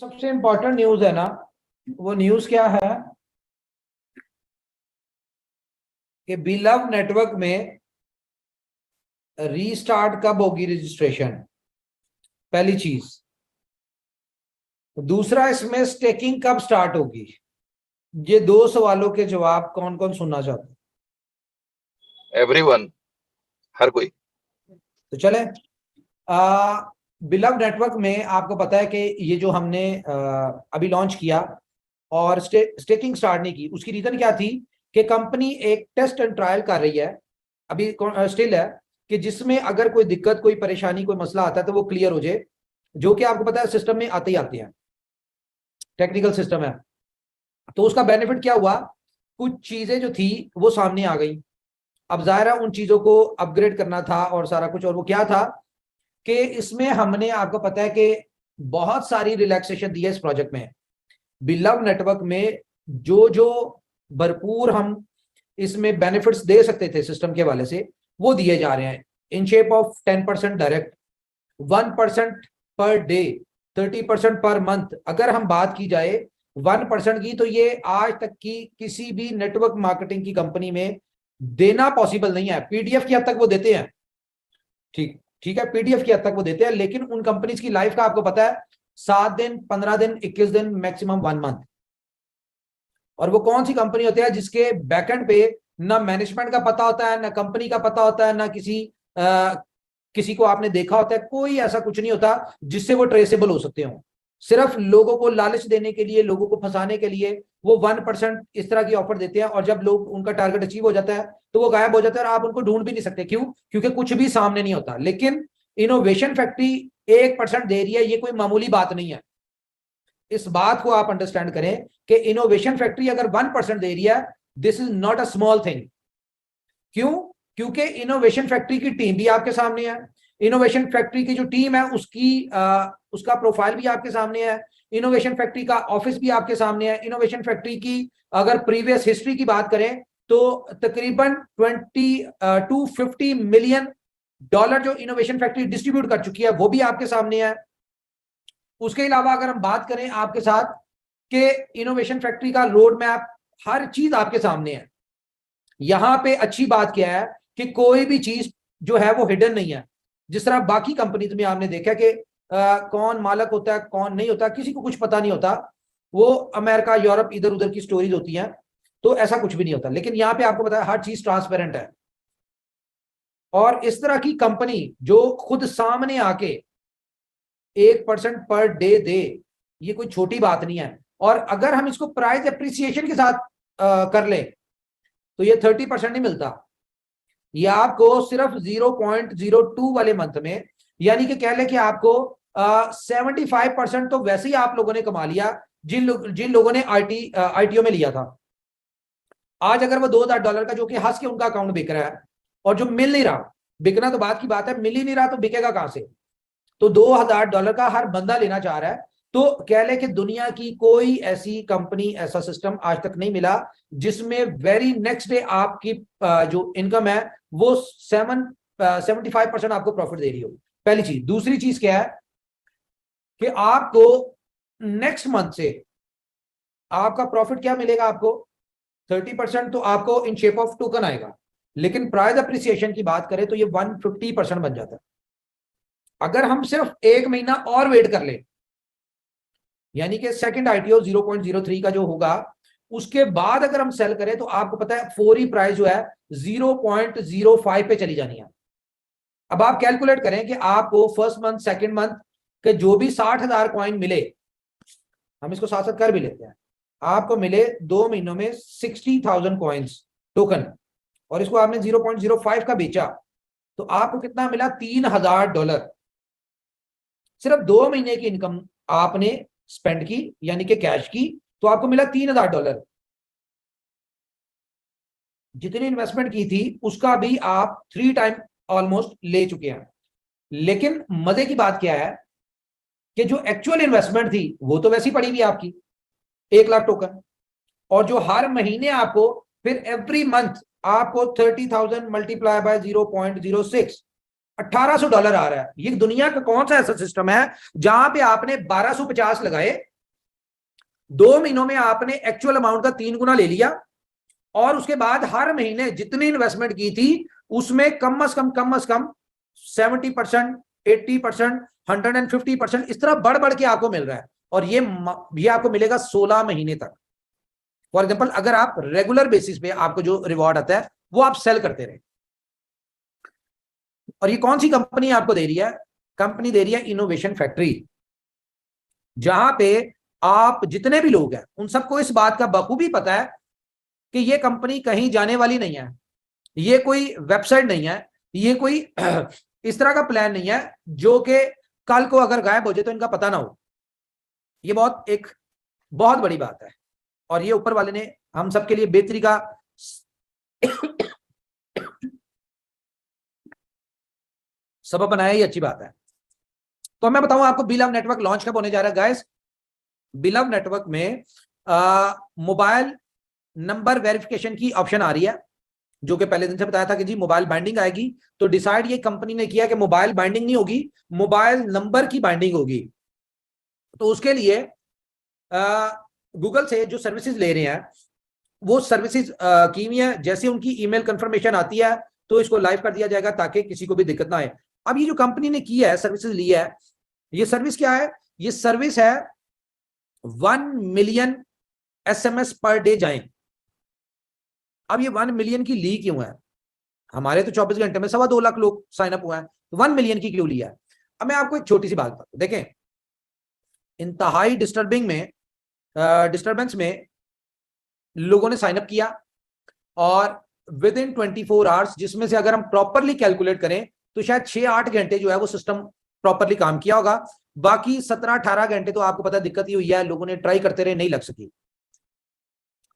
सबसे important news है ना, वो न्यूज क्या है कि बिलव नेटवर्क में रीस्टार्ट कब होगी रजिस्ट्रेशन, पहली चीज। दूसरा, इसमें स्टेकिंग कब स्टार्ट होगी। ये दो सवालों के जवाब कौन कौन सुनना चाहता है? एवरीवन, हर कोई। तो चले। बिलव नेटवर्क में आपको पता है कि ये जो हमने अभी लॉन्च किया और स्टेकिंग स्टार्ट नहीं की, उसकी रीजन क्या थी कि कंपनी एक टेस्ट एंड ट्रायल कर रही है, अभी स्टिल है, कि जिसमें अगर कोई दिक्कत, कोई परेशानी, कोई मसला आता है तो वो क्लियर हो जाए, जो कि आपको पता है सिस्टम में आते ही आते हैं, टेक्निकल सिस्टम है। तो उसका बेनिफिट क्या हुआ, कुछ चीजें जो थी वो सामने आ गई। अब जाहिर है उन चीजों को अपग्रेड करना था और सारा कुछ, और वो क्या था कि इसमें हमने, आपको पता है कि बहुत सारी रिलैक्सेशन दी है इस प्रोजेक्ट में। बिलव नेटवर्क में जो जो भरपूर हम इसमें बेनिफिट्स दे सकते थे सिस्टम के हवाले से, वो दिए जा रहे हैं in shape of 10% direct, 1% per day, 30% per month. अगर हम बात की जाए 1% की, तो ये आज तक की किसी भी नेटवर्क मार्केटिंग की कंपनी में देना पॉसिबल नहीं है। पीडीएफ की हद तक वो देते हैं, ठीक ठीक है, पीडीएफ की हद तक वो देते हैं, लेकिन उन कंपनीज की लाइफ का आपको पता है 7 दिन, 15 दिन, 21 दिन, मैक्सिमम 1 मंथ। और वो कौन सी कंपनी होती है जिसके बैकएंड पे ना मैनेजमेंट का पता होता है, ना कंपनी का पता होता है, ना किसी को आपने देखा होता है, कोई ऐसा कुछ नहीं होता जिससे वो ट्रेसेबल हो सकते हो। सिर्फ लोगों को लालच देने के लिए, लोगों को फंसाने के लिए वो 1% इस तरह की ऑफर देते हैं, और जब लोग, उनका टारगेट अचीव हो जाता है तो वो गायब हो जाता है और आप उनको ढूंढ भी नहीं सकते। क्यों? क्योंकि कुछ भी सामने नहीं होता। लेकिन इनोवेशन फैक्ट्री 1% दे रही है, ये कोई मामूली बात नहीं है। इस बात को आप अंडरस्टैंड करें कि इनोवेशन फैक्ट्री अगर 1% दे रही है, this is not a small thing. क्यों? क्योंकि इनोवेशन फैक्ट्री की टीम भी आपके सामने है, इनोवेशन फैक्ट्री की जो टीम है उसका प्रोफाइल भी आपके सामने है, इनोवेशन फैक्ट्री का ऑफिस भी आपके सामने है। इनोवेशन फैक्ट्री की अगर प्रीवियस हिस्ट्री की बात करें तो तकरीबन 250 मिलियन डॉलर जो इनोवेशन फैक्ट्री डिस्ट्रीब्यूट कर चुकी है, वो भी आपके सामने है। उसके अलावा अगर हम बात करें आपके साथ कि इनोवेशन फैक्ट्री का रोड मैप, हर चीज आपके सामने है। यहां पे अच्छी बात क्या है कि कोई भी चीज जो है वो हिडन नहीं है। जिस तरह बाकी कंपनीज में आपने देखा कि कौन मालक होता है, कौन नहीं होता, किसी को कुछ पता नहीं होता। वो अमेरिका, यूरोप, इधर उधर की स्टोरीज होती हैं, तो ऐसा कुछ भी नहीं होता। लेकिन यहाँ पे आपको पता है हर चीज ट्रांसपेरेंट है। और इस तरह की कंपनी जो खुद सामने आके 1% पर डे दे, ये कोई छोटी बात नहीं है। और अगर हम इसको प्राइस एप्रिसिएशन के साथ कर ले तो ये 30% नहीं मिलता, ये आपको सिर्फ 0.02 वाले मंथ में, यानी कि कह ले कि आपको 75% तो वैसे ही आप लोगों ने कमा लिया जिन लोगों ने आईटीओ में लिया था। आज अगर वो $2000 का, जो कि हंस के उनका अकाउंट बिक रहा है, और जो मिल नहीं रहा, बिकना तो बात की बात है, मिल ही नहीं रहा तो बिकेगा कहां से। तो $2000 का हर बंदा लेना चाह रहा है। तो कह ले कि दुनिया की कोई ऐसी कंपनी, ऐसा सिस्टम आज तक नहीं मिला जिसमें वेरी नेक्स्ट डे आपकी जो इनकम है वो 75% आपको प्रॉफिट दे रही हो। पहली चीज। दूसरी चीज क्या है कि आपको नेक्स्ट मंथ से आपका प्रॉफिट क्या मिलेगा, आपको 30% तो आपको इन शेप ऑफ टोकन आएगा। लेकिन प्राइस अप्रिसिएशन की बात करें तो ये 150% बन जाता है। अगर हम सिर्फ 1 महीना और वेट कर ले, यानी कि सेकंड आईटीओ 0.03 का जो होगा, उसके बाद अगर हम सेल करें तो आपको पता है फौरी प्राइस जो है 0.05 पे चली जानी है। अब आप कैलकुलेट करें कि आपको फर्स्ट मंथ, सेकंड मंथ के जो भी 60,000 कॉइन मिले, हम इसको साथ साथ कर भी लेते हैं, आपको मिले 2 महीनों में 60,000 कॉइन्स टोकन, और इसको आपने 0.05 का बेचा, तो आपको कितना मिला? $3,000। सिर्फ 2 महीने की इनकम आपने स्पेंड की, यानी कि कैश की, तो आपको मिला $3,000। जितनी इन्वेस्टमेंट की थी उसका भी आप 3 टाइम ऑलमोस्ट ले चुके हैं। लेकिन मजे की बात क्या है कि जो एक्चुअल इन्वेस्टमेंट थी वो तो वैसी पड़ी हुई आपकी 1 लाख टोकन, और जो हर महीने आपको फिर एवरी मंथ आपको 30,000 मल्टीप्लाई बाय 0.06, $1,800 आ रहा है। ये दुनिया का कौन सा ऐसा सिस्टम है जहां पे आपने 1250 लगाए 2 महीनों में आपने एक्चुअल अमाउंट का 3 गुना ले लिया, और उसके बाद हर महीने जितनी इन्वेस्टमेंट की थी उसमें कम से कम 70%, 80%, 150%, इस तरह बढ़ बढ़ के आपको मिल रहा है। और ये आपको मिलेगा 16 महीने तक। फॉर एग्जाम्पल, अगर आप रेगुलर बेसिस पे आपको जो रिवॉर्ड आता है वो आप सेल करते रहे। और ये कौन सी कंपनी आपको दे रही है? कंपनी दे रही है इनोवेशन फैक्ट्री, जहां पे आप जितने भी लोग हैं उन सबको इस बात का बखूबी पता है कि ये कंपनी कहीं जाने वाली नहीं है, ये कोई वेबसाइट नहीं है, ये कोई इस तरह का प्लान नहीं है जो कि कल को अगर गायब हो जाए तो इनका पता ना हो। ये बहुत बड़ी बात है, और ये ऊपर वाले ने हम सबके लिए बेहतरी का सबब बनाया, ये अच्छी बात है। तो मैं बताऊं आपको, बिलव नेटवर्क लॉन्च कब होने जा रहा है गाइस? बिलव नेटवर्क में मोबाइल नंबर वेरिफिकेशन की ऑप्शन आ रही है, जो कि पहले दिन से बताया था कि जी मोबाइल बाइंडिंग आएगी। तो डिसाइड ये कंपनी ने किया कि मोबाइल बाइंडिंग नहीं होगी, मोबाइल नंबर की बाइंडिंग होगी। तो उसके लिए गूगल से जो सर्विसेज ले रहे हैं वो सर्विसेज की हुई है। जैसे उनकी ईमेल कंफर्मेशन आती है तो इसको लाइव कर दिया जाएगा ताकि किसी को भी दिक्कत ना आए। अब ये जो कंपनी ने किया है, सर्विसेज ली है, ये सर्विस क्या है? ये सर्विस है 1 मिलियन SMS पर डे जाएं। अब ये 1 मिलियन की ली क्यों है? हमारे तो 24 घंटे में 2.25 लाख लोग साइन अप हुए हैं, 1 मिलियन की क्यों लिया है? अब मैं आपको एक छोटी सी बात बताऊं, देखें, इंतहाई डिस्टर्बेंस में लोगों ने साइन अप किया, और विद इन 24 आवर्स, जिसमें से अगर हम प्रॉपरली कैलकुलेट करें तो शायद 6-8 घंटे जो है वो सिस्टम प्रॉपरली काम किया होगा। बाकी 17-18 घंटे तो आपको पता दिक्कत ही हुई है, लोगों ने ट्राई करते रहे, नहीं लग सकी।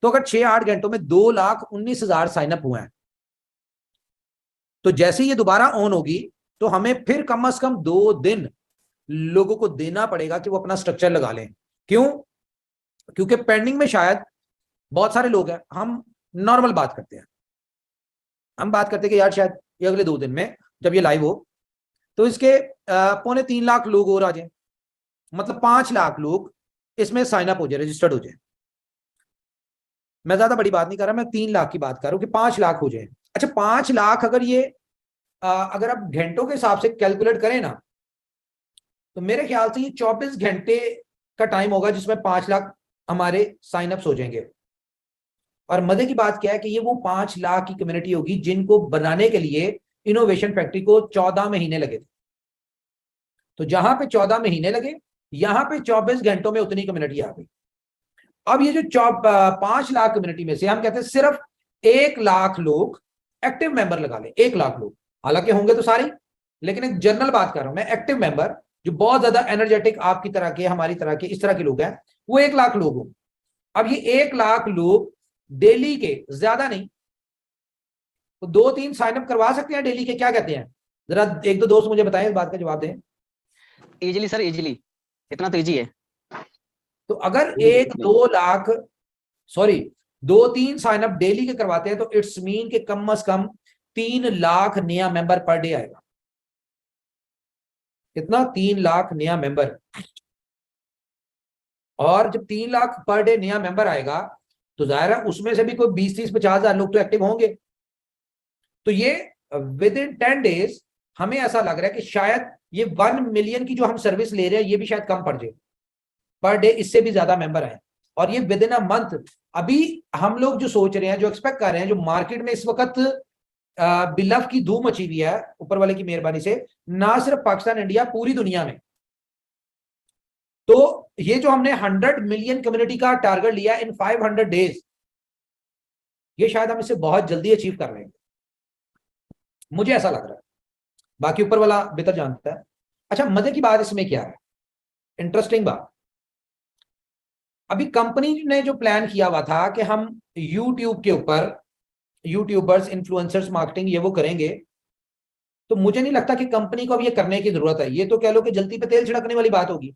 तो अगर 6-8 घंटों में 2,19,000 साइन अप हुए हैं, तो जैसे ये दोबारा ऑन होगी तो हमें फिर कम से कम 2 दिन लोगों को देना पड़ेगा कि वो अपना स्ट्रक्चर लगा लें। क्यों? क्योंकि पेंडिंग में शायद बहुत सारे लोग हैं। हम नॉर्मल बात करते हैं, हम बात करते हैं कि यार शायद ये अगले 2 दिन में जब ये लाइव हो तो इसके 2.25 लाख लोग और आ जाए, मतलब 5 लाख लोग इसमें साइन अप हो जाए, रजिस्टर्ड हो जाए। मैं ज्यादा बड़ी बात नहीं कर रहा, मैं 3 लाख की बात कर रहा हूं कि 5 लाख हो जाए। अच्छा, 5 लाख अगर ये अगर आप घंटों के हिसाब से कैलकुलेट करें ना, तो मेरे ख्याल से ये 24 घंटे का टाइम होगा जिसमें 5 लाख हमारे साइन अप्स हो जाएंगे। और मजे की बात क्या है कि ये वो 5 लाख की कम्युनिटी होगी जिनको बनाने के लिए इनोवेशन फैक्ट्री को 14 महीने लगे थे। तो जहां पे 14 महीने लगे, यहां पे 24 घंटों में उतनी कम्युनिटी आ गई। अब ये जो 5 लाख कम्युनिटी में से हम कहते हैं सिर्फ 1 लाख लोग एक्टिव मेंबर लगा ले, 1 लाख लोग, हालांकि होंगे तो सारे, लेकिन एक जनरल बात कर रहा हूं मैं, एक्टिव मेंबर जो बहुत ज्यादा एनर्जेटिक आपकी तरह के, हमारी तरह के, इस तरह के लोग हैं, वो 1 लाख लोग हों। अब ये 1 लाख लोग डेली के, ज्यादा नहीं, तो 2-3 साइन अप करवा सकते हैं डेली के, क्या कहते हैं? जरा 1-2 दोस्त मुझे बताएं, इस बात का जवाब दें। इजीली सर, इजीली, इतना तो इजी है। तो अगर 1-2 lakh, sorry, 2-3 sign up daily के करवाते हैं तो इट्स मीन के कम से कम 3 लाख नया मेंबर पर डे आएगा। कितना? 3 लाख नया मेंबर। और जब 3 लाख पर डे नया मेंबर आएगा तो जाहिर है उसमें से भी कोई 20-30-50 हजार लोग तो एक्टिव होंगे। तो ये विद इन 10 डेज हमें ऐसा लग रहा है कि शायद ये 1 मिलियन की जो हम सर्विस ले रहे हैं ये भी शायद कम पड़ जाए, पर डे इससे भी ज्यादा मेंबर आए। और ये विद इन अ मंथ, अभी हम लोग जो सोच रहे हैं, जो एक्सपेक्ट कर रहे हैं, जो मार्केट में इस वक्त बिलव की धूम मची हुई है ऊपर वाले की मेहरबानी से, ना सिर्फ पाकिस्तान, इंडिया, पूरी दुनिया में। तो ये जो हमने 100 मिलियन कम्युनिटी का टारगेट लिया इन 500 डेज, ये शायद हम इसे बहुत जल्दी अचीव कर लेंगे, मुझे ऐसा लग रहा है। बाकी ऊपर वाला बेहतर जानता है। अच्छा, मजे की बात इसमें क्या है, इंटरेस्टिंग बात, अभी कंपनी ने जो प्लान किया हुआ था कि हम यूट्यूब के ऊपर यूट्यूबर्स, इन्फ्लुएंसर्स मार्केटिंग ये वो करेंगे, तो मुझे नहीं लगता कि कंपनी को अब ये करने की जरूरत है। ये तो कह लो कि जल्दी पे तेल छिड़कने वाली बात होगी,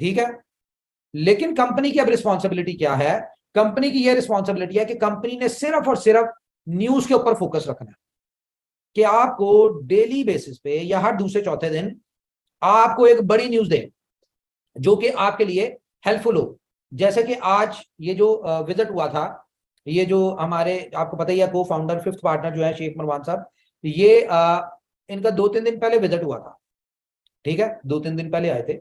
ठीक है। लेकिन कंपनी की अब रिस्पॉन्सिबिलिटी क्या है? कंपनी की यह रिस्पॉन्सिबिलिटी है कि कंपनी ने सिर्फ और सिर्फ न्यूज के ऊपर फोकस रखना है, कि आपको डेली बेसिस पे या हर दूसरे चौथे दिन आपको एक बड़ी न्यूज दे जो कि आपके लिए हेल्पफुल हो। जैसे कि आज ये जो विजिट हुआ था, ये जो हमारे आपको पता ही है को फाउंडर 5th पार्टनर जो है शेख मरवान साहब, ये इनका 2-3 दिन पहले विजिट हुआ था, ठीक है, 2-3 दिन पहले आए थे।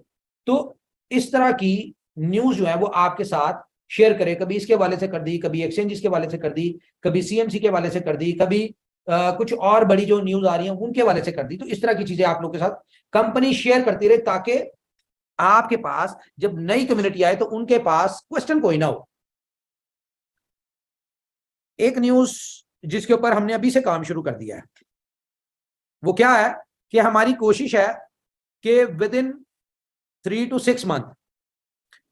तो इस तरह की न्यूज जो है वो आपके साथ शेयर करें, कभी इसके हवाले से कर दी, कभी एक्सचेंज के हवाले से कर दी, कभी सीएमसी के हवाले से कर दी, कभी कुछ और बड़ी जो न्यूज आ रही है उनके हवाले से कर दी। तो इस तरह की चीजें आप लोग के साथ कंपनी शेयर करती रहे, ताकि आपके पास जब नई कम्युनिटी आए तो उनके पास क्वेश्चन कोई ना हो। एक न्यूज जिसके ऊपर हमने अभी से काम शुरू कर दिया है वो क्या है कि हमारी कोशिश है कि विद इन 3 to 6 मंथ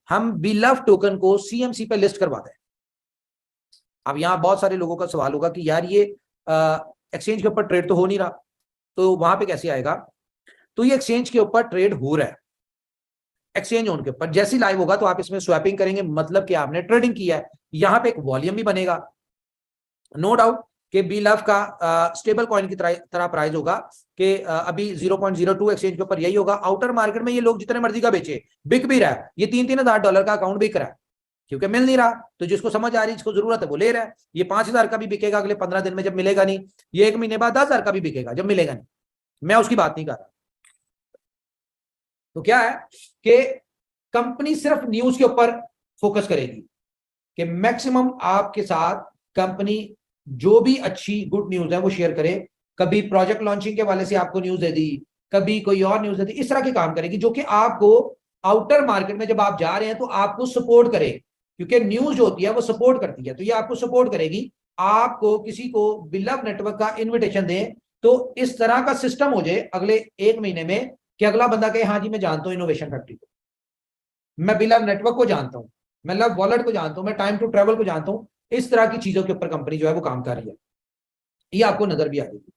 हम बिलव टोकन को सीएमसी पे लिस्ट करवा दें। अब यहां बहुत सारे लोगों का सवाल होगा कि यार ये एक्सचेंज के ऊपर ट्रेड तो हो नहीं रहा, तो वहां पे कैसे आएगा? तो ये एक्सचेंज के ऊपर ट्रेड हो रहा है, एक्सचेंज ऑन के ऊपर जैसे लाइव होगा तो आप इसमें स्वैपिंग करेंगे, मतलब कि आपने ट्रेडिंग किया है। यहां पे एक वॉल्यूम भी बनेगा, नो डाउट कि बिलव का स्टेबल कॉइन की तरह प्राइस होगा कि अभी 0.02 एक्सचेंज के ऊपर यही होगा। आउटर मार्केट में ये लोग जितने मर्जी का बेचे, बिक भी रहा है, ये $3,000 का अकाउंट बिक रहा है क्योंकि मिल नहीं रहा। तो जिसको समझ आ रही, जिसको जरूरत है वो ले रहा है। ये 5,000 का भी बिकेगा अगले 15 दिन में जब मिलेगा नहीं, ये 1 महीने बाद 10,000 का भी बिकेगा जब मिलेगा नहीं, मैं उसकी बात नहीं कर रहा। तो क्या है कि कंपनी सिर्फ न्यूज के ऊपर फोकस करेगी कि मैक्सिमम आपके साथ कंपनी जो भी अच्छी गुड न्यूज है वो शेयर करे। कभी प्रोजेक्ट लॉन्चिंग के वाले से आपको न्यूज दे दी, कभी कोई और न्यूज दे दी, इस तरह के काम करेगी जो कि आपको आउटर मार्केट में जब आप जा रहे हैं तो आपको सपोर्ट करे, क्योंकि न्यूज जो होती है वो सपोर्ट करती है। तो ये आपको सपोर्ट करेगी। आपको किसी को बिलव नेटवर्क का इन्विटेशन दे तो इस तरह का सिस्टम हो जाए अगले 1 महीने में कि अगला बंदा कहे हाँ जी मैं जानता हूं इनोवेशन फैक्ट्री को, मैं बिलव नेटवर्क को जानता हूं, मैं लव वॉलेट को जानता हूं, मैं टाइम टू ट्रेवल को जानता हूं। इस तरह की चीजों के ऊपर कंपनी जो है वो काम कर रही है, ये आपको नजर भी आ जाएगी।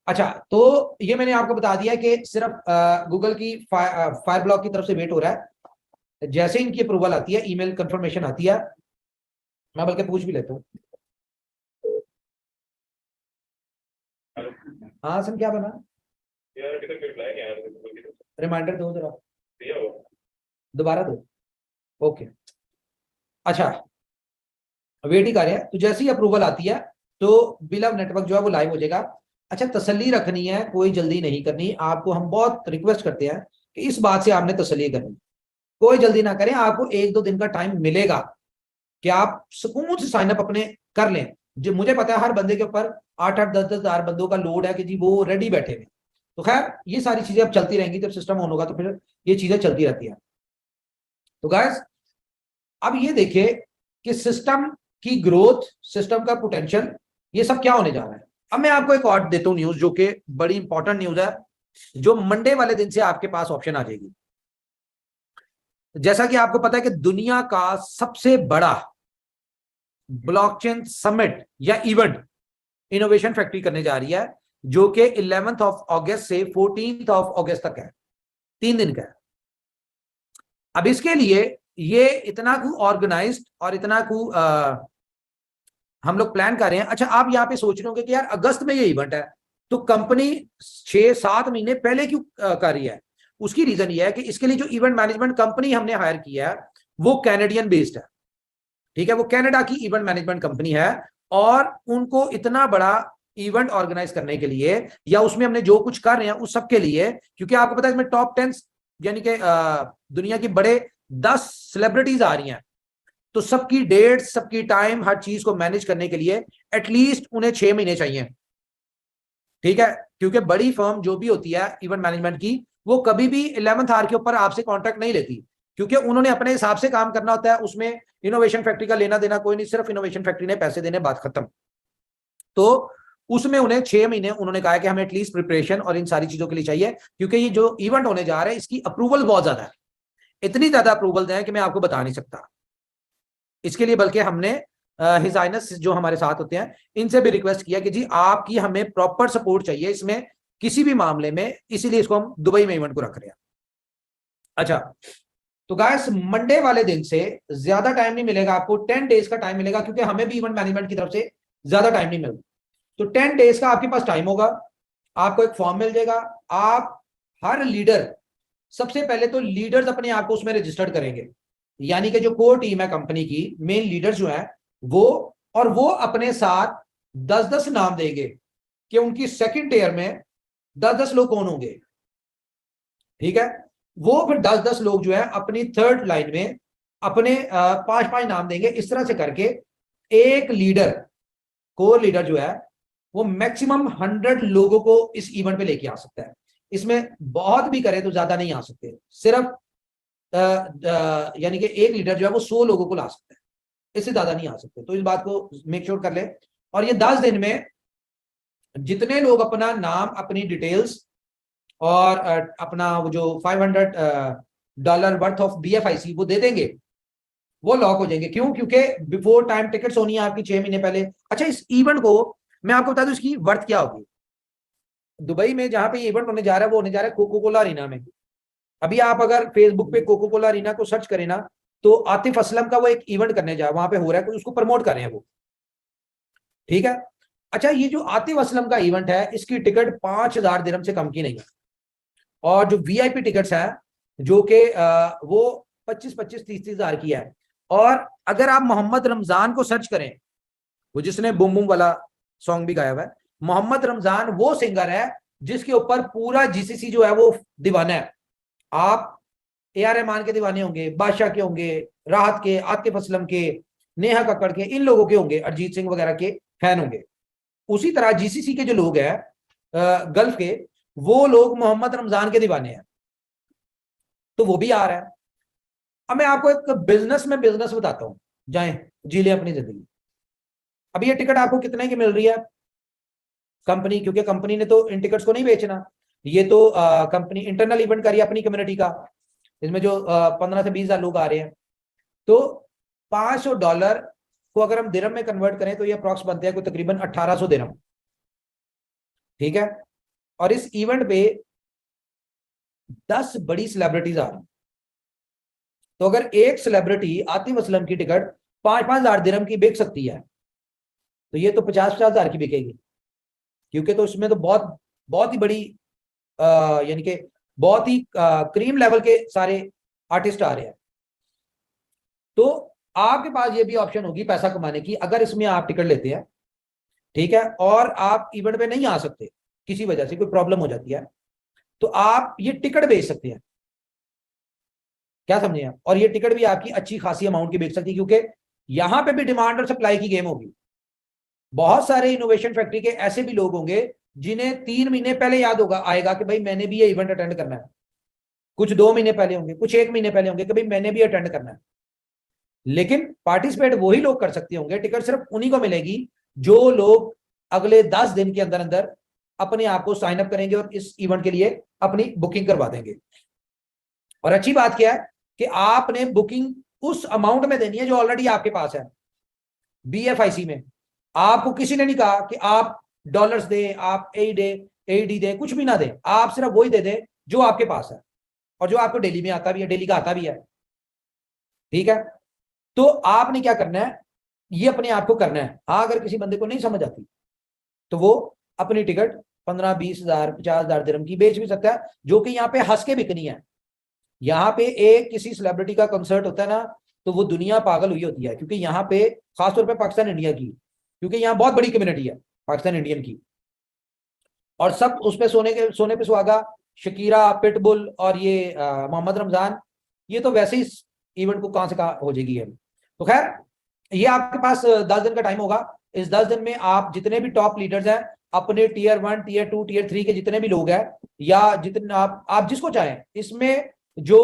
अच्छा, तो ये मैंने आपको बता दिया कि सिर्फ गूगल की फायर ब्लॉक की तरफ से वेट हो रहा है। जैसे इनकी अप्रूवल आती है, ईमेल कंफर्मेशन आती है, मैं बल्कि पूछ भी लेता हूँ। हाँ सर, क्या बना? रिमाइंडर दो जरा, दोबारा दो। ओके, अच्छा, वेट ही कर रहे हैं। तो जैसे ही अप्रूवल आती है तो बिलव नेटवर्क जो है वो लाइव हो जाएगा। अच्छा, तसल्ली रखनी है, कोई जल्दी नहीं करनी। आपको हम बहुत रिक्वेस्ट करते हैं कि इस बात से आपने तसल्ली करनी, कोई जल्दी ना करें। आपको 1-2 दिन का टाइम मिलेगा कि आप सुकून से साइनअप अपने कर लें। जो मुझे पता है हर बंदे के ऊपर 8-8, 10-10 हजार बंदों का लोड है कि जी वो रेडी बैठे हुए। तो खैर ये सारी चीजें अब चलती रहेंगी, जब सिस्टम ऑन होगा तो फिर ये चीजें चलती रहती है। तो गाइस अब ये देखिए कि सिस्टम की ग्रोथ, सिस्टम का पोटेंशियल, ये सब क्या होने जा रहा है। अब मैं आपको एक और देता हूं न्यूज जो कि बड़ी इंपॉर्टेंट न्यूज है, जो मंडे वाले दिन से आपके पास ऑप्शन आ जाएगी। जैसा कि आपको पता है कि दुनिया का सबसे बड़ा ब्लॉकचेन समिट या इवेंट इनोवेशन फैक्ट्री करने जा रही है, जो कि 11th of August से 14th of August तक है, 3 दिन का है। अब इसके लिए ये इतना को ऑर्गेनाइज्ड और इतना को हम लोग प्लान कर रहे हैं। अच्छा, आप यहाँ पे सोच रहे होंगे कि यार अगस्त में ये इवेंट है तो कंपनी 6-7 महीने पहले क्यों कर रही है? उसकी रीजन ये है कि इसके लिए जो इवेंट मैनेजमेंट कंपनी हमने हायर किया है वो कैनेडियन बेस्ड है, ठीक है, वो कनाडा की इवेंट मैनेजमेंट कंपनी है। और उनको इतना बड़ा इवेंट ऑर्गेनाइज करने के लिए या उसमें हमने जो कुछ कर रहे हैं उस सब के लिए, क्योंकि आपको पता है इसमें टॉप 10 यानी कि दुनिया की बड़े 10 सेलिब्रिटीज आ रही हैं, तो सबकी डेट, सबकी टाइम, हर चीज को मैनेज करने के लिए एटलीस्ट उन्हें 6 महीने चाहिए, ठीक है। क्योंकि बड़ी फर्म जो भी होती है इवेंट मैनेजमेंट की, वो कभी भी 11th आवर के ऊपर आपसे कॉन्ट्रैक्ट नहीं लेती, क्योंकि उन्होंने अपने हिसाब से काम करना होता है। उसमें इनोवेशन फैक्ट्री का लेना देना कोई नहीं, सिर्फ इनोवेशन फैक्ट्री ने पैसे देने, बात खत्म। तो उसमें उन्हें 6 महीने उन्होंने कहा कि हमें एटलीस्ट प्रिपरेशन और इन सारी चीजों के लिए चाहिए, क्योंकि ये जो इवेंट होने जा रहा है इसकी अप्रूवल बहुत ज्यादा है, इतनी ज्यादा अप्रूवल है कि मैं आपको बता नहीं सकता। इसके लिए बल्कि हमने हिज हाइनेस जो हमारे साथ होते हैं इनसे भी रिक्वेस्ट किया कि जी आपकी हमें प्रॉपर सपोर्ट चाहिए इसमें किसी भी मामले में, इसीलिए इसको हम दुबई में इवेंट को रख रहे हैं। अच्छा, तो गाइस मंडे वाले दिन से ज्यादा टाइम नहीं मिलेगा आपको, 10 डेज का टाइम मिलेगा, क्योंकि हमें भी इवेंट मैनेजमेंट की तरफ से ज्यादा टाइम नहीं मिलता। तो 10 डेज का आपके पास टाइम होगा, आपको एक फॉर्म मिल जाएगा। आप हर लीडर, सबसे पहले तो लीडर्स अपने आप को उसमें रजिस्टर्ड करेंगे, यानी कि जो कोर टीम है कंपनी की, मेन लीडर जो है वो अपने साथ 10-10 नाम देंगे कि उनकी सेकंड टियर में 10-10 लोग कौन होंगे। ठीक है, वो फिर 10-10 लोग जो है अपनी थर्ड लाइन में अपने 5-5 नाम देंगे। इस तरह से करके एक लीडर, कोर लीडर जो है वो मैक्सिमम 100 लोगों को इस इवेंट पे लेके आ सकता है। इसमें बहुत भी करे तो ज्यादा नहीं आ सकते, सिर्फ यानी कि एक लीडर जो है वो 100 लोगों को ला सकता है, इससे ज्यादा नहीं आ सकते। तो इस बात को मेक श्योर कर ले। और ये 10 दिन में जितने लोग अपना नाम, अपनी डिटेल्स और अपना वो जो $500 वर्थ ऑफ BFIC वो दे देंगे, वो लॉक हो जाएंगे। क्यों? क्योंकि बिफोर टाइम टिकट्स होनी है आपकी 6 महीने पहले। अच्छा, इस इवेंट को मैं आपको बता दूं इसकी वर्थ क्या होगी। दुबई में जहां पे ये इवेंट होने जा रहा है वो होने जा रहा है कोको कोला अरीना में। अभी आप अगर फेसबुक पे कोको कोला अरीना को सर्च करें ना, तो आतिफ असलम का वो एक इवेंट करने जा वहां पे हो रहा है, उसको प्रमोट कर रहे हैं वो। ठीक है। अच्छा, ये जो आतिफ असलम का इवेंट है इसकी टिकट 5,000 दिरहम से कम की नहीं है। और जो VIP टिकट्स है जो कि वो 25-25, 30-30 हजार की है। और अगर आप मोहम्मद रमजान को सर्च करें, वो जिसने बुम बुम वाला सॉन्ग भी गाया हुआ है, मोहम्मद रमजान वो सिंगर है जिसके ऊपर पूरा GCC जो है वो दीवाना है। आप AR रहमान के दीवाने होंगे, बादशाह के होंगे, राहत के, आतिफ असलम के, नेहा कक्कड़ के, इन लोगों के होंगे, अरिजीत सिंह वगैरह के फैन होंगे। उसी तरह GCC के जो लोग हैं गल्फ के, वो लोग मोहम्मद रमजान के दीवाने हैं, तो वो भी आ रहा है। अब मैं आपको एक बिजनेस बताता हूं, जाएं जी ले अपनी जिंदगी। अभी ये टिकट आपको कितने की मिल रही है? कंपनी, क्योंकि कंपनी ने तो इन टिकट्स को नहीं बेचना, ये तो कंपनी इंटरनल इवेंट कर रही है अपनी कम्युनिटी का, इसमें जो 15 से 20 हजार लोग आ रहे हैं। तो $500 को अगर हम दिरहम में कन्वर्ट करें तो ये अप्रॉक्स बनते हैं कोई तकरीबन 1800 दिरहम। ठीक है। और इस इवेंट पे 10 बड़ी सेलिब्रिटीज आ रही। तो अगर एक सेलिब्रिटी आतिफ असलम की टिकट 5-5 हजार दिरहम की बिक सकती है, तो ये तो 50-50 हजार की बिकेगी, क्योंकि तो इसमें तो बहुत बहुत ही बड़ी यानी कि बहुत ही क्रीम लेवल के सारे आर्टिस्ट आ रहे हैं। तो आपके पास ये भी ऑप्शन होगी पैसा कमाने की, अगर इसमें आप टिकट लेते हैं, ठीक है, और आप इवेंट पे नहीं आ सकते, किसी वजह से कोई प्रॉब्लम हो जाती है, तो आप ये टिकट बेच सकते हैं। क्या समझे आप? और ये टिकट भी आपकी अच्छी खासी अमाउंट की बेच सकती है, क्योंकि यहां पे भी डिमांड और सप्लाई की गेम होगी। बहुत सारे इनोवेशन फैक्ट्री के ऐसे भी लोग होंगे जिन्हें 3 महीने पहले याद होगा आएगा कि भाई मैंने भी ये इवेंट अटेंड करना है। कुछ 2 महीने पहले होंगे, कुछ 1 महीने पहले होंगे कि भाई मैंने भी अटेंड करना है। लेकिन पार्टिसिपेट वही लोग कर सकते होंगे, टिकट सिर्फ उन्हीं को मिलेगी जो लोग अगले 10 दिन के अंदर अंदर अपने आप को साइन अप करेंगे और इस इवेंट के लिए अपनी बुकिंग करवा देंगे। और अच्छी बात क्या है कि आपने बुकिंग उस अमाउंट में देनी है जो ऑलरेडी आपके पास है BFIC में। आपको किसी ने नहीं कहा कि आप डॉलर्स दें, आप AED दें, कुछ भी ना दें, आप सिर्फ वही दे दें जो आपके पास है और जो आपको डेली में आता भी है, डेली का आता भी है। ठीक है। तो आपने क्या करना है, ये अपने आप को करना है। हाँ, अगर किसी बंदे को नहीं समझ आती तो वो अपनी टिकट 15-20 हजार 50 हजार दिरहम की बेच भी सकता है, जो कि यहाँ पे हंस के बिकनी है। यहाँ पे एक किसी सेलिब्रिटी का कंसर्ट होता है ना, तो वो दुनिया पागल हुई होती है, क्योंकि यहाँ पे खासतौर पे पाकिस्तान इंडिया की, क्योंकि यहाँ बहुत बड़ी कम्युनिटी है पाकिस्तान इंडियन की, और सब उस पे सोने पे सुहागा। शकीरा, पिटबुल और ये मोहम्मद रमजान, ये तो वैसे ही इवेंट को कहां से कहां हो जाएगी है। तो खैर, ये आपके पास 10 दिन का टाइम होगा। इस 10 दिन में आप जितने भी टॉप लीडर्स हैं, अपने Tier 1, Tier 2, Tier 3 के जितने भी लोग हैं, या जितने आप जिसको चाहें, इसमें जो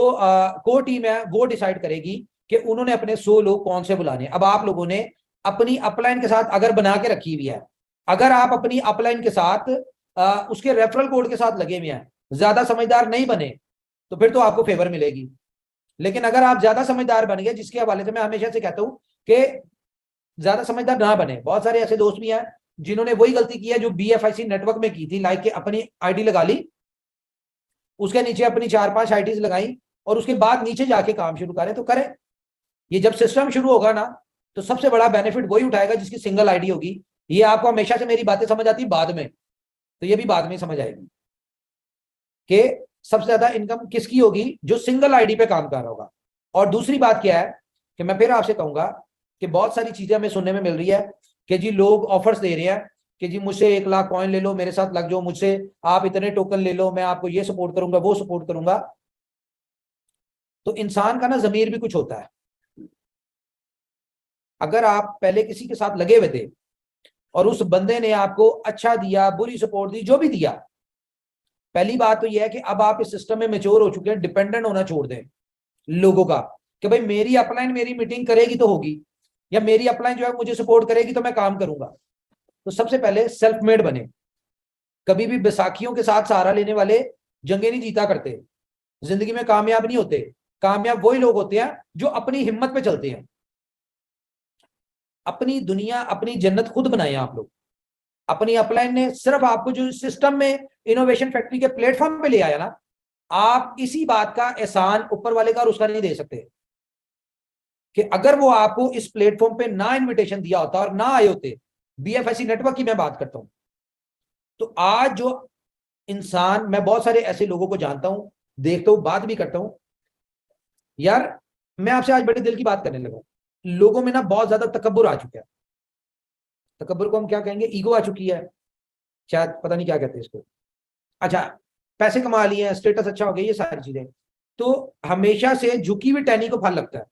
कोर टीम है वो डिसाइड करेगी कि उन्होंने अपने 100 लोग कौन से बुलाने। अब आप लोगों ने अपनी अपलाइन के साथ अगर बना के रखी हुई है, अगर आप अपनी अपलाइन के साथ उसके रेफरल कोड के साथ लगे हुए हैं, ज्यादा समझदार नहीं बने, तो फिर तो आपको फेवर मिलेगी। लेकिन अगर आप ज्यादा समझदार बन गए, जिसके हवाले से मैं हमेशा से कहता हूं कि ज्यादा समझदार ना बने। बहुत सारे ऐसे दोस्त भी हैं जिन्होंने वही गलती की है जो BFIC नेटवर्क में की थी, लाइक के अपनी आईडी लगा ली, उसके नीचे अपनी 4-5 आईडीज लगाई, और उसके बाद नीचे जाके काम शुरू करें तो करें। ये जब सिस्टम शुरू होगा ना, तो सबसे बड़ा बेनिफिट वही उठाएगा जिसकी सिंगल आईडी होगी। ये आपको हमेशा से मेरी बातें समझ आती बाद में, तो ये भी बाद में समझ आएगी कि सबसे ज्यादा इनकम किसकी होगी, जो सिंगल आईडी पे काम कर रहा होगा। और दूसरी बात क्या है कि मैं फिर आपसे कहूंगा कि बहुत सारी चीजें हमें सुनने में मिल रही है कि जी लोग ऑफर्स दे रहे हैं कि जी मुझसे 1 लाख कॉइन ले लो, मेरे साथ लग जाओ, मुझसे आप इतने टोकन ले लो, मैं आपको ये सपोर्ट करूंगा, वो सपोर्ट करूंगा। तो इंसान का ना जमीर भी कुछ होता है। अगर आप पहले किसी के साथ लगे हुए थे और उस बंदे ने आपको अच्छा दिया, बुरी सपोर्ट दी, जो भी दिया, पहली बात तो यह है कि अब आप इस सिस्टम में मेच्योर हो चुके हैं, डिपेंडेंट होना छोड़ दें लोगों का कि भाई मेरी अपलाइन मेरी मीटिंग करेगी तो होगी, या मेरी अपलाइन जो है मुझे सपोर्ट करेगी तो मैं काम करूंगा। तो सबसे पहले सेल्फ मेड बने। कभी भी बैसाखियों के साथ सहारा लेने वाले जंगे नहीं जीता करते, जिंदगी में कामयाब नहीं होते। कामयाब वही लोग होते हैं जो अपनी हिम्मत पे चलते हैं। अपनी दुनिया, अपनी जन्नत खुद बनाए आप लोग। अपनी अपलाइन ने सिर्फ आपको जो सिस्टम में इनोवेशन फैक्ट्री के प्लेटफॉर्म पे ले आया ना, आप इसी बात का एहसान ऊपर वाले का और उसका नहीं दे सकते कि अगर वो आपको इस प्लेटफॉर्म पे ना इनविटेशन दिया होता और ना आए होते, बीएफएससी नेटवर्क की मैं बात करता हूं, तो आज जो इंसान, मैं बहुत सारे ऐसे लोगों को जानता हूं, देखता हूं, बात भी करता हूं। यार मैं आपसे आज बड़े दिल की बात करने लगा। लोगों में ना बहुत ज्यादा तकब्बुर आ चुका है। तकब्बुर को हम क्या कहेंगे, ईगो आ चुकी है शायद, पता नहीं क्या कहते हैं इसको। अच्छा, पैसे कमा लिए हैं, स्टेटस अच्छा हो गया, ये सारी चीजें। तो हमेशा से झुकी हुई टहनी को फल लगता है।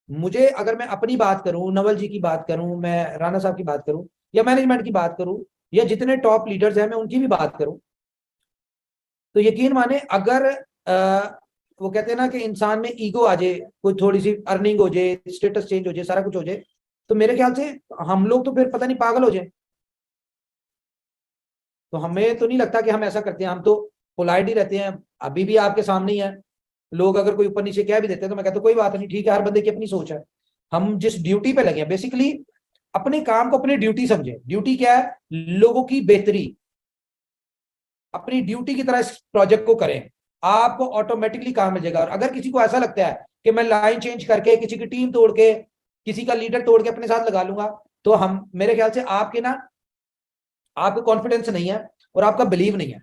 मुझे, अगर मैं अपनी बात करूं, नवल जी की बात करूं, मैं राणा साहब की बात करूं, या मैनेजमेंट की बात करूं, या जितने टॉप लीडर्स हैं मैं उनकी भी बात करूं, तो यकीन माने अगर वो कहते हैं ना कि इंसान में ईगो आ जाए, कोई थोड़ी सी अर्निंग हो जाए, स्टेटस चेंज हो जाए, सारा कुछ हो जाए, तो मेरे ख्याल से हम लोग तो फिर पता नहीं पागल हो जाए। तो हमें तो नहीं लगता कि हम ऐसा करते हैं, हम तो पोलाइट ही रहते हैं। अभी भी आपके सामने ही है, लोग अगर कोई ऊपर नीचे कह भी देते हैं तो मैं कहता हूं कोई बात नहीं, ठीक है, हर बंदे की अपनी सोच है। हम जिस ड्यूटी पे लगे हैं, बेसिकली अपने काम को अपनी ड्यूटी समझें। ड्यूटी क्या है, लोगों की बेहतरी। अपनी ड्यूटी की तरह इस प्रोजेक्ट को करें, आपको ऑटोमेटिकली काम मिल जाएगा। और अगर किसी को ऐसा लगता है कि मैं लाइन चेंज करके, किसी की टीम तोड़ के, किसी का लीडर तोड़ के अपने साथ लगा लूंगा, तो हम, मेरे ख्याल से आपके ना, आपको कॉन्फिडेंस नहीं है और आपका बिलीव नहीं है।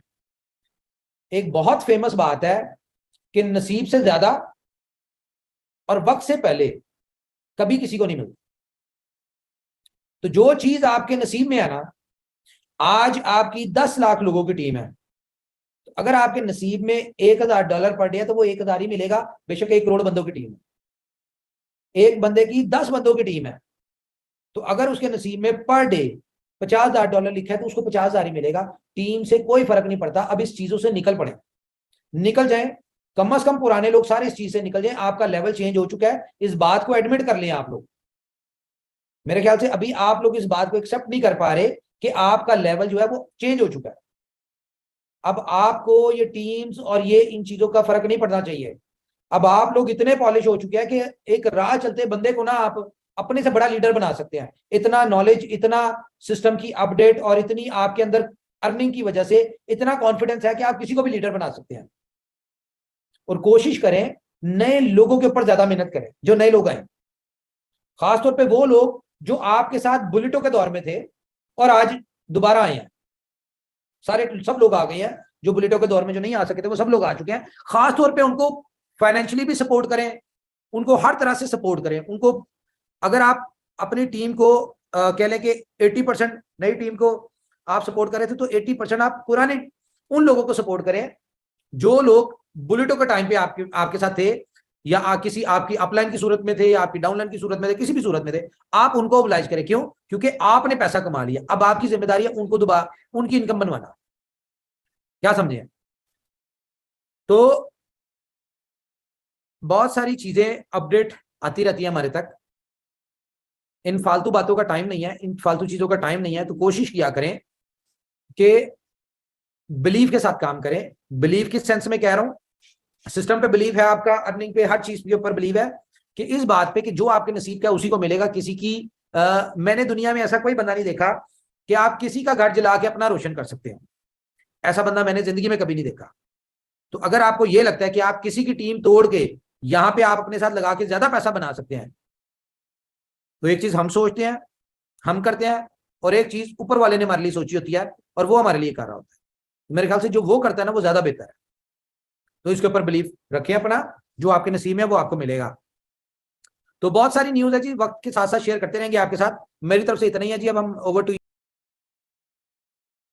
एक बहुत फेमस बात है कि नसीब से ज्यादा और वक्त से पहले कभी किसी को नहीं मिलती। तो जो चीज आपके नसीब में है ना, आज आपकी 10 लाख लोगों की टीम है, तो अगर आपके नसीब में $1000 पर डे है तो वो 1000 ही मिलेगा। बेशक 1 करोड़ बंदों की टीम है, एक बंदे की 10 बंदों की टीम है, तो अगर उसके नसीब में पर डे $50,000 लिखा है तो उसको 50,000 ही मिलेगा। टीम से कोई फर्क नहीं पड़ता। अब इस चीजों से निकल पड़े, निकल जाए, कम से कम पुराने लोग सारे इस चीज से निकल जाए। आपका लेवल चेंज हो चुका है, इस बात को एडमिट कर लें आप लोग। मेरे ख्याल से अभी आप लोग इस बात को एक्सेप्ट नहीं कर पा रहे कि आपका लेवल जो है वो चेंज हो चुका है। अब आपको ये टीम्स और ये इन चीजों का फर्क नहीं पड़ना चाहिए। अब आप लोग इतने पॉलिश हो चुके हैं कि एक राह चलते बंदे को ना आप अपने से बड़ा लीडर बना सकते हैं। इतना नॉलेज, इतना सिस्टम की अपडेट और इतनी आपके अंदर अर्निंग की वजह से इतना कॉन्फिडेंस है कि आप किसी को भी लीडर बना सकते हैं। और कोशिश करें नए लोगों के ऊपर ज्यादा मेहनत करें, जो नए लोग आए, खासतौर पे वो लोग जो आपके साथ बुलेटों के दौर में थे और आज दोबारा आए हैं। सारे सब लोग आ गए हैं जो बुलेटों के दौर में जो नहीं आ सके थे, वो सब लोग आ चुके हैं। खासतौर पे उनको फाइनेंशियली भी सपोर्ट करें, उनको हर तरह से सपोर्ट करें। उनको, अगर आप अपनी टीम को कह लें कि 80% नई टीम को आप सपोर्ट कर रहे थे, तो 80% आप पुराने उन लोगों को सपोर्ट करें जो लोग बुलेटों के टाइम पे आपके साथ थे, या किसी आपकी अपलाइन की सूरत में थे, या आपकी डाउनलाइन की सूरत में थे, किसी भी सूरत में थे। आप उनको मोबिलाइज करें। क्यों? क्योंकि आपने पैसा कमा लिया, अब आपकी जिम्मेदारी है उनको दोबारा उनकी इनकम बनवाना। क्या समझे? तो बहुत सारी चीजें अपडेट आती रहती है हमारे तक। इन फालतू बातों का टाइम नहीं है, इन फालतू चीजों का टाइम नहीं है। तो कोशिश किया करें कि बिलीव के साथ काम करें। बिलीव किस सेंस में कह रहा हूं, सिस्टम पे बिलीव है आपका, अर्निंग पे, हर चीज के ऊपर बिलीव है कि इस बात पे कि जो आपके नसीब का उसी को मिलेगा। किसी की मैंने दुनिया में ऐसा कोई बंदा नहीं देखा कि आप किसी का घर जला के अपना रोशन कर सकते हैं। ऐसा बंदा मैंने जिंदगी में कभी नहीं देखा। तो अगर आपको यह लगता है कि आप किसी की टीम तोड़ के यहां पे आप अपने साथ लगा के ज्यादा पैसा बना सकते हैं, तो एक चीज हम सोचते हैं, हम करते हैं, और एक चीज ऊपर वाले ने हमारे लिए सोची होती है और वो हमारे लिए कर रहा होता है। मेरे ख्याल से जो वो करता है ना, वो ज्यादा बेहतर है। तो इसके ऊपर बिलीव रखें अपना, जो आपके नसीब में है वो आपको मिलेगा। तो बहुत सारी न्यूज है जी, वक्त के साथ साथ शेयर करते रहेंगे आपके साथ। मेरी तरफ से इतना ही है जी, अब हम ओवर टू